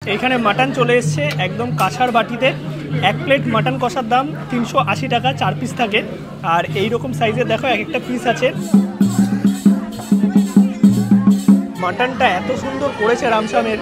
এইখানে মাটন চলে এসছে একদম কাঁসার বাটিতে। এক প্লেট মাটন কষার দাম 380 টাকা, 4 পিস থাকে। আর এই রকম সাইজের দেখো এক একটা পিস আছে। মাটনটা এত সুন্দর করেছে রামশ্যামের,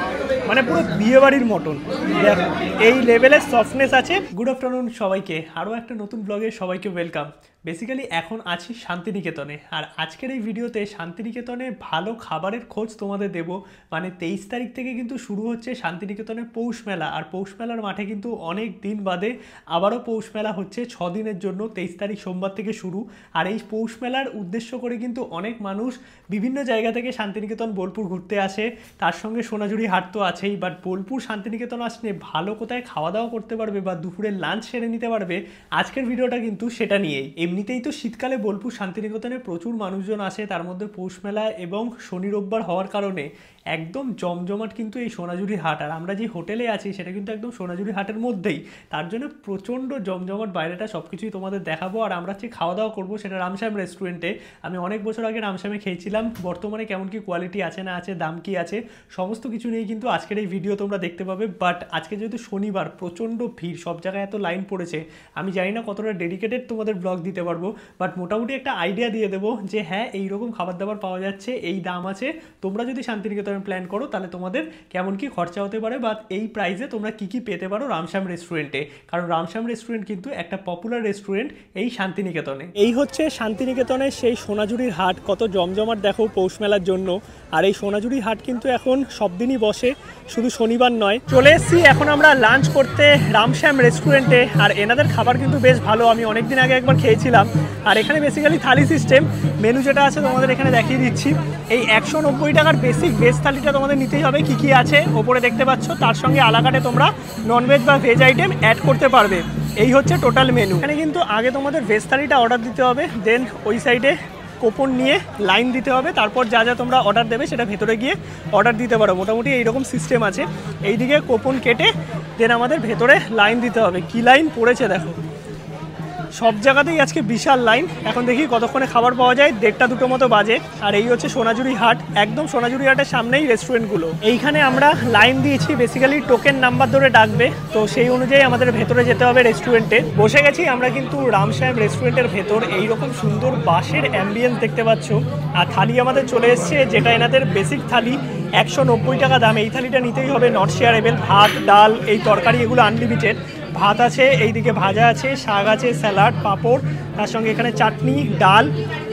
মানে পুরো বিয়েবাড়ির মটন। দেখো এই লেভেলের সফটনেস আছে। গুড আফটারনুন সবাইকে, আরও একটা নতুন ব্লগে সবাইকে ওয়েলকাম। বেসিক্যালি এখন আছি শান্তিনিকেতনে, আর আজকের এই ভিডিওতে শান্তিনিকেতনে ভালো খাবারের খোঁজ তোমাদের দেব। মানে 23 তারিখ থেকে কিন্তু শুরু হচ্ছে শান্তিনিকেতনে পৌষ মেলা, আর পৌষ মেলার মাঠে কিন্তু অনেক দিন বাদে আবারও পৌষ মেলা হচ্ছে 6 দিনের জন্য। 23 তারিখ সোমবার থেকে শুরু। আর এই পৌষ মেলার উদ্দেশ্য করে কিন্তু অনেক মানুষ বিভিন্ন জায়গা থেকে শান্তিনিকেতন বোলপুর ঘুরতে আসে। তার সঙ্গে সোনাঝুরি হাট তো আছেই, বাট বোলপুর শান্তিনিকেতন আসলে ভালো কোথায় খাওয়া দাওয়া করতে পারবে বা দুপুরের লাঞ্চ সেরে নিতে পারবে, আজকের ভিডিওটা কিন্তু সেটা নিয়েই। এমনিতেই তো শীতকালে বোলপুর শান্তিনিকেতনে প্রচুর মানুষজন আসে, তার মধ্যে পৌষ মেলা এবং শনি রোববার হওয়ার কারণে একদম জমজমাট কিন্তু এই সোনাঝুরি হাট। আর আমরা যে হোটেলে আছি সেটা কিন্তু একদম সোনাঝুরি হাটের মধ্যেই, তার জন্য প্রচণ্ড জমজমাট। বাইরেটা সব কিছুই তোমাদের দেখাবো। আর আমরা যে খাওয়া দাওয়া করবো সেটা রামশ্যাম রেস্টুরেন্টে। আমি অনেক বছর আগে রামশ্যামে খেয়েছিলাম, বর্তমানে কেমন কি কোয়ালিটি আছে না আছে, দাম কি আছে, সমস্ত কিছু নিয়ে কিন্তু আজকের এই ভিডিও তোমরা দেখতে পাবে। বাট আজকে যেহেতু শনিবার, প্রচণ্ড ভিড়, সব জায়গায় এত লাইন পড়েছে, আমি জানি না কতটা ডেডিকেটেড তোমাদের ব্লগ দিতে পারবো, বাট মোটামুটি একটা আইডিয়া দিয়ে দেবো যে হ্যাঁ এইরকম খাবার দাবার পাওয়া যাচ্ছে, এই দাম আছে। তোমরা যদি শান্তিনিকেতনে প্ল্যান করো তাহলে তোমাদের কেমন কি খরচা হতে পারে, বা এই প্রাইসে তোমরা কি কি পেতে পারো রামশ্যাম রেস্টুরেন্টে। কারণ রামশ্যাম রেস্টুরেন্ট কিন্তু একটা পপুলার রেস্টুরেন্ট এই শান্তিনিকেতনে। এই হচ্ছে শান্তিনিকেতনের সেই সোনাঝুরির হাট, কত জমজমাট দেখো পৌষ মেলার জন্য। আর এই সোনাঝুরি হাট কিন্তু এখন সব দিনই বসে, শুধু শনিবার নয়। চলে এসেছি এখন আমরা লাঞ্চ করতে রামশ্যাম রেস্টুরেন্টে। আর এনাদের খাবার কিন্তু বেশ ভালো, আমি অনেকদিন আগে একবার খেয়েছিলাম। আর এখানে বেসিক্যালি থালি সিস্টেম, মেনু যেটা আছে তোমাদের এখানে দেখিয়ে দিচ্ছি। এই 190 টাকার বেসিক ভেজ থালিটা তোমাদের নিতেই হবে। কী কী আছে ওপরে দেখতে পাচ্ছ, তার সঙ্গে আলাকাটে তোমরা ননভেজ বা ভেজ আইটেম অ্যাড করতে পারবে। এই হচ্ছে টোটাল মেনু। এখানে কিন্তু আগে তোমাদের ভেজ থালিটা অর্ডার দিতে হবে, দেন ওই সাইডে কুপন নিয়ে লাইন দিতে হবে, তারপর যা যা তোমরা অর্ডার দেবে সেটা ভেতরে গিয়ে অর্ডার দিতে পারো। মোটামুটি এইরকম সিস্টেম আছে। এইদিকে কুপন কেটে দেন আমাদের ভেতরে লাইন দিতে হবে। কি লাইন পড়েছে দেখো, সব জায়গাতেই আজকে বিশাল লাইন। এখন দেখি কতক্ষণে খাবার পাওয়া যায়, 1:30-2টো মতো বাজে। আর এই হচ্ছে সোনাঝুরি হাট, একদম সোনাঝুরি হাটের সামনেই রেস্টুরেন্টগুলো। এইখানে আমরা লাইন দিয়েছি, বেসিক্যালি টোকেন নাম্বার ধরে ডাকবে, তো সেই অনুযায়ী আমাদের ভেতরে যেতে হবে রেস্টুরেন্টে। বসে গেছি আমরা কিন্তু রামশ্যাম রেস্টুরেন্টের ভেতর। এইরকম সুন্দর বাঁশের অ্যাম্বিয়েন্স দেখতে পাচ্ছ। আর থালি আমাদের চলে এসছে, যেটা এনাদের বেসিক থালি, 190 টাকা দাম। এই থালিটা নিতেই হবে, নট শেয়ারেবল। ভাত, ডাল, এই তরকারি এগুলো আনলিমিটেড। ভাত আছে, এইদিকে ভাজা আছে, শাক আছে, স্যালাড, পাঁপড়, তার সঙ্গে এখানে চাটনি, ডাল,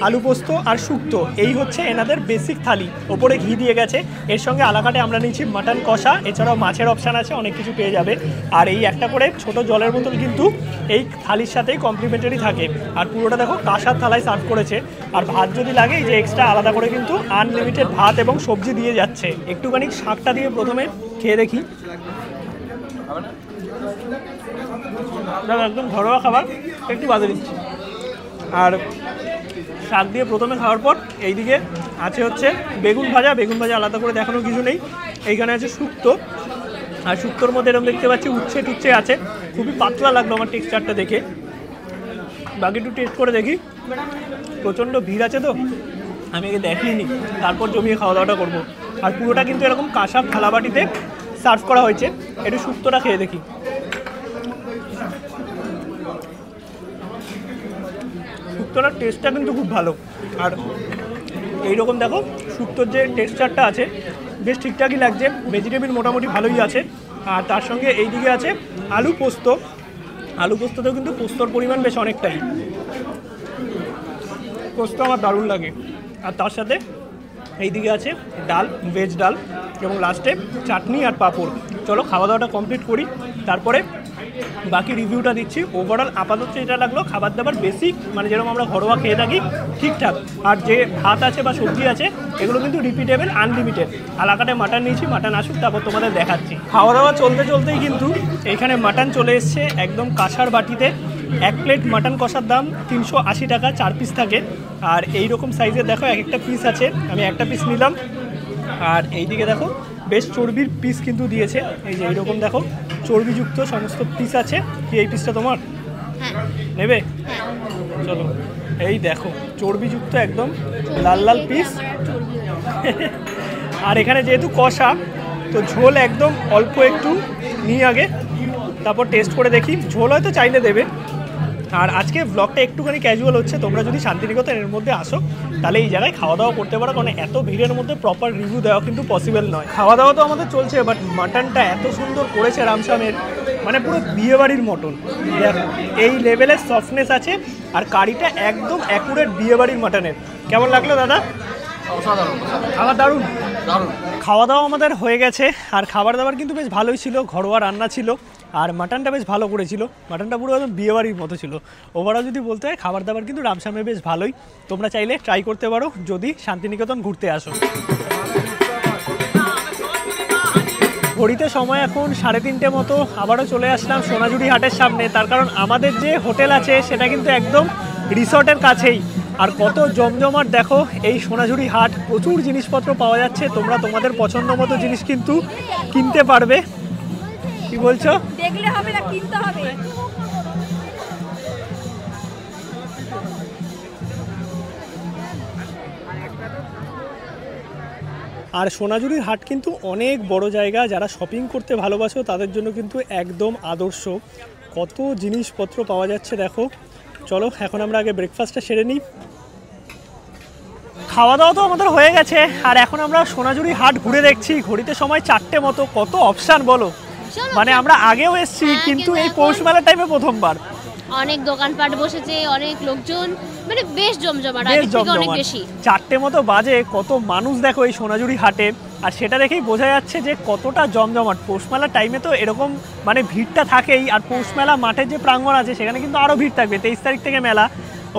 আলু পোস্ত আর শুক্তো। এই হচ্ছে এনাদের বেসিক থালি। ওপরে ঘি দিয়ে গেছে। এর সঙ্গে আলাকাটে আমরা নিচ্ছি মাটন কষা, এছাড়াও মাছের অপশান আছে, অনেক কিছু পেয়ে যাবে। আর এই একটা করে ছোট জলের বোতল কিন্তু এই থালির সাথেই কমপ্লিমেন্টারি থাকে। আর পুরোটা দেখো কাঁসার থালায় সার্ভ করেছে। আর ভাত যদি লাগে এই যে এক্সট্রা আলাদা করে কিন্তু আনলিমিটেড ভাত এবং সবজি দিয়ে যাচ্ছে। একটুখানি শাকটা দিয়ে প্রথমে খেয়ে দেখি। একদম ঘরোয়া খাবার, একটু বাদে দিচ্ছি। আর শাক দিয়ে প্রথমে খাওয়ার পর এইদিকে আছে হচ্ছে বেগুন ভাজা। বেগুন ভাজা আলাদা করে দেখানোর কিছু নেই। এইখানে আছে শুক্তো, আর শুক্তোর মধ্যে এরকম দেখতে পাচ্ছি উচ্ছে টুচ্ছে আছে। খুবই পাতলা লাগলো আমার টেক্সচারটা দেখে। বাকি একটু টেস্ট করে দেখি। প্রচণ্ড ভিড় আছে তো আমি আগে দেখিনি, তারপর জমিয়ে খাওয়া দাওয়াটা করবো। আর পুরোটা কিন্তু এরকম কাঁসার থালাবাটিতে সার্ভ করা হয়েছে। একটু শুক্তোটা খেয়ে দেখি। শুক্তোটার টেস্টটা কিন্তু খুব ভালো। আর এইরকম দেখো শুক্তোর যে টেক্সচারটা আছে বেশ ঠিকঠাকই লাগছে। ভেজিটেবিল মোটামুটি ভালোই আছে। আর তার সঙ্গে এইদিকে আছে আলু পোস্ত। আলু পোস্ততেও কিন্তু পোস্তর পরিমাণ বেশ অনেকটাই। পোস্ত আমার দারুণ লাগে। আর তার সাথে এইদিকে আছে ডাল, ভেজ ডাল, এবং লাস্টে চাটনি আর পাঁপড়। চলো খাওয়া দাওয়াটা কমপ্লিট করি, তারপরে বাকি রিভিউটা দিচ্ছি। ওভারঅল আপাতত যেটা লাগলো, খাবার দাবার বেসিক, মানে যেরকম আমরা ঘরোয়া খেয়ে থাকি ঠিকঠাক। আর যে ভাত আছে বা সবজি আছে এগুলো কিন্তু রিপিটেবল, আনলিমিটেড। আলাকাটে মাটন নিয়েছি, মাটন আসুক তারপর তোমাদের দেখাচ্ছি। খাওয়া দাওয়া চলতে চলতেই কিন্তু এইখানে মাটন চলে এসছে একদম কাঁসার বাটিতে। এক প্লেট মাটন কষার দাম 380 টাকা, 4 পিস থাকে। আর এই রকম সাইজের দেখো এক একটা পিস আছে, আমি একটা পিস নিলাম। আর এইদিকে দেখো বেশ চর্বির পিস কিন্তু দিয়েছে। এই যে এইরকম দেখো চর্বিযুক্ত সমস্ত পিস আছে। কি এই পিসটা তোমার নেবে? চলো, এই দেখো চর্বিযুক্ত একদম লাল লাল পিস। আর এখানে যেহেতু কষা, তো ঝোল একদম অল্প একটু নিই আগে, তারপর টেস্ট করে দেখি। ঝোল হয়তো চাইলে দেবে। আর আজকে ব্লগটা একটুখানি ক্যাজুয়াল হচ্ছে, তোমরা যদি শান্তিনিকেতন এর মধ্যে আসো তাহলে এই জায়গায় খাওয়া দাওয়া করতে পারো, কারণ এত ভিড়ের মধ্যে প্রপার রিভিউ দেওয়া কিন্তু পসিবল নয়। খাওয়া দাওয়া তো আমাদের চলছে, বাট মাটনটা এত সুন্দর করেছে রামসামের, মানে পুরো বিয়েবাড়ির মটন। দেখো এই লেভেলের সফটনেস আছে, আর কারিটা একদম অ্যাকুরেট বিয়েবাড়ির মাটনের। কেমন লাগলো দাদা? খাবার দারুণ দারুণ। খাওয়া দাওয়া আমাদের হয়ে গেছে, আর খাবার দাবার কিন্তু বেশ ভালোই ছিল, ঘরোয়া রান্না ছিল, আর মাটনটা বেশ ভালো করেছিল। মাটনটা পুরো একদম বিয়েবাড়ির মতো ছিল। ওভারঅল যদি বলতে হয় খাবার দাবার কিন্তু রামসামে বেশ ভালোই। তোমরা চাইলে ট্রাই করতে পারো যদি শান্তিনিকেতন ঘুরতে আসো। ঘড়িতে সময় এখন 3:30 মতো। আবারও চলে আসলাম সোনাঝুরি হাটের সামনে, তার কারণ আমাদের যে হোটেল আছে সেটা কিন্তু একদম রিসর্টের কাছেই। আর কত জমজমাট দেখো এই সোনাঝুরি হাট, প্রচুর জিনিসপত্র পাওয়া যাচ্ছে। তোমরা তোমাদের পছন্দ মতো জিনিস কিন্তু কিনতে পারবে। কি বলছো? দেখলে হবে না, কিনতে হবে। আর সোনাঝুরির হাট কিন্তু অনেক বড় জায়গা, যারা শপিং করতে ভালোবাসো তাদের জন্য কিন্তু একদম আদর্শ। কত জিনিসপত্র পাওয়া যাচ্ছে দেখো। চলো এখন আমরা আগে ব্রেকফাস্টটা সেরে নিই। খাওয়া দাওয়া তো আমাদের হয়ে গেছে, আর এখন আমরা সোনাঝুরি হাট ঘুরে দেখছি। ঘড়িতে সময় 4টে মতো। কত অপশান বলো, মানে আমরা আগেও এসেছি কিন্তু এই পৌষ মেলার টাইমে প্রথমবার। অনেক দোকানপাট বসেছে, অনেক লোকজন, মানে বেশ জমজমাট, আগের থেকে অনেক বেশি। 4টে মতো বাজে, কত মানুষ দেখো এই সোনাঝুরি হাটে। আর সেটা দেখেই বোঝা যাচ্ছে যে কতটা জমজমাট। পৌষ মেলার টাইমে তো এরকম মানে ভিড়টা থাকেই, আর পৌষ মেলা মাঠের যে প্রাঙ্গণ আছে সেখানে কিন্তু আরও ভিড় থাকবে। 23 তারিখ থেকে মেলা।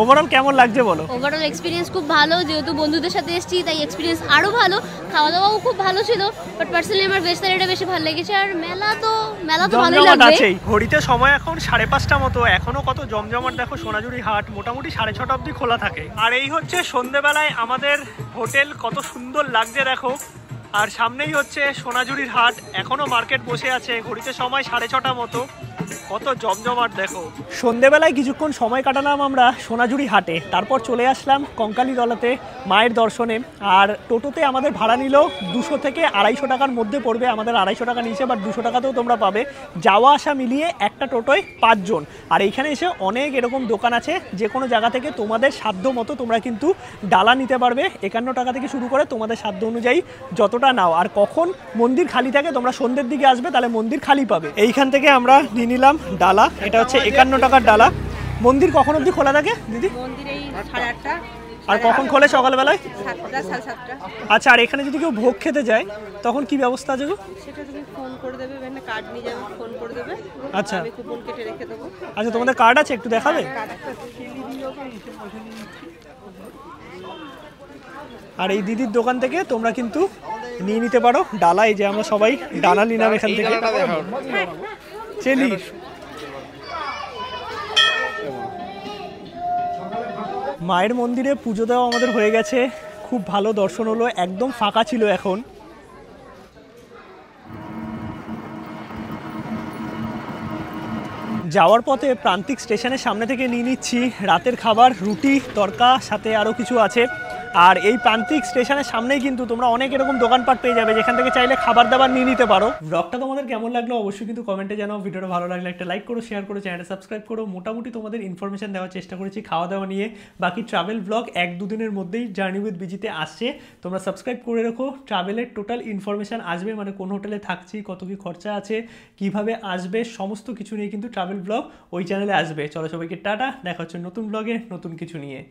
ওভারঅল কেমন লাগছে বলো? ওভারঅল এক্সপিরিয়েন্স খুব ভালো, যেহেতু বন্ধুদের সাথে এসেছি তাই এক্সপিরিয়েন্স আরও ভালো। খাওয়া দাওয়াও খুব ভালো ছিল, বাট পার্সোনালি আমার ভেজ থালিটা বেশি ভালো লেগেছে। আর মেলা তো ভালোই লাগবে। ঘড়িতে সময় এখন 5:30 মতো। এখনো কত জমজমাট দেখো সোনাঝুরি হাট। মোটামুটি 6:30 অবধি খোলা থাকে। আর এই হচ্ছে সন্ধ্যেবেলায় আমাদের হোটেল, কত সুন্দর লাগছে দেখো। আর সামনেই হচ্ছে সোনাঝুরির হাট, এখনো মার্কেট বসে আছে। ঘড়িতে সময় 6:30 মতো। কত জমজমাট দেখো। সন্ধেবেলায় কিছুক্ষণ সময় কাটালাম আমরা সোনাঝুরি হাটে, তারপর চলে আসলাম কঙ্কালীতলাতে মায়ের দর্শনে। আর টোটোতে আমাদের ভাড়া নিল 200 থেকে 250 টাকার মধ্যে পড়বে। আমাদের 250 টাকা নিয়েছে, বাট 200 টাকাতেও তোমরা পাবে। যাওয়া আসা মিলিয়ে একটা টোটোয় 5 জন। আর এইখানে এসে অনেক এরকম দোকান আছে, যে কোনো জায়গা থেকে তোমাদের সাধ্য মতো তোমরা কিন্তু ডালা নিতে পারবে। 51 টাকা থেকে শুরু করে তোমাদের সাধ্য অনুযায়ী যতটা নাও। আর কখন মন্দির খালি থাকে, তোমরা সন্ধ্যের দিকে আসবে তাহলে মন্দির খালি পাবে। এইখান থেকে আমরা নিয়ে নিলাম ডালা। এটা হচ্ছে 51 টাকার ডালা। মন্দির কখন অবধি খোলা থাকে দিদি? মন্দির এই 8:30টা। আর কখন খোলে সকালবেলায়? 7টা, 7:30টা। আচ্ছা, আর এখানে যদি কেউ ভোগ খেতে যায় তখন কি ব্যবস্থা আছে গো? সেটা তুমি ফোন করে দেবে, এখানে কার্ড নিয়ে যাবে, ফোন করে দেবে। আচ্ছা, আমি কুপন কেটে রেখে দেবো। আচ্ছা তোমাদের কার্ড আছে, একটু দেখাবে? আর এই দিদির দোকান থেকে তোমরা কিন্তু নিয়ে নিতে পারো ডালা। এই যে আমরা সবাই ডালা নিলাম এখান থেকে। চেলি মায়ের মন্দিরে পুজো দেওয়া আমাদের হয়ে গেছে। খুব ভালো দর্শন হলো, একদম ফাঁকা ছিল এখন। যাওয়ার পথে প্রান্তিক স্টেশনের সামনে থেকে নিয়ে নিচ্ছি রাতের খাবার, রুটি তরকা, সাথে আরও কিছু আছে। আর এই প্রান্তিক স্টেশনের সামনেই কিন্তু তোমরা অনেক এরকম দোকানপাট পেয়ে যাবে, যেখান থেকে চাইলে খাবার দাবার নিয়ে নিতে পারো। ব্লগটা তোমাদের কেমন লাগলো অবশ্যই কিন্তু কমেন্টে জানাও। ভিডিওটা ভালো লাগলে একটা লাইক করো, শেয়ার করো, চ্যানেলটা সাবস্ক্রাইব করো। মোটামুটি তোমাদের ইনফরমেশন দেওয়ার চেষ্টা করেছি খাওয়া দাওয়া নিয়ে। বাকি ট্রাভেল ব্লগ 1-2 দিনের মধ্যেই জার্নি উইথ বিজিতে আসছে। তোমরা সাবস্ক্রাইব করে রেখো, ট্রাভেলের টোটাল ইনফরমেশন আসবে, মানে কোন হোটেলে থাকছি, কত কি খরচা আছে, কিভাবে আসবে, সমস্ত কিছু নিয়ে কিন্তু ট্রাভেল ব্লগ ওই চ্যানেলে আসবে। চলো সবাইকে টাটা, দেখা হচ্ছে নতুন ব্লগে নতুন কিছু নিয়ে।